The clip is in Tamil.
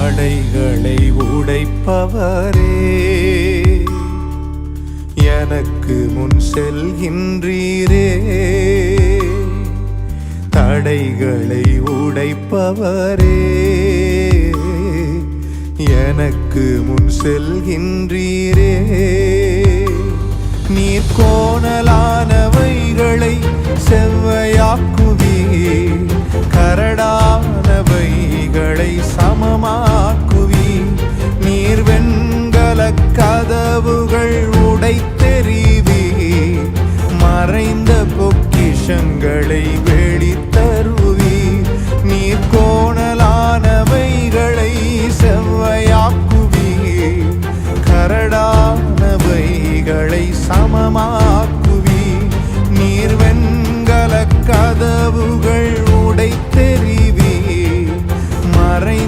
தடைகளை உடைப்பவரே, எனக்கு முன் செல்கின்றீரே. தடைகளை உடைப்பவரே, எனக்கு முன் செல்கின்றீரே. நீர் கோணலானவைகளை செவ்வையாக்குவீர், கரடானவைகளை சமமாக்குவீர். நீர் வெண்கல கதவுகள் உடைத்தெறிவீர், மறைந்த பொக்கிஷங்களை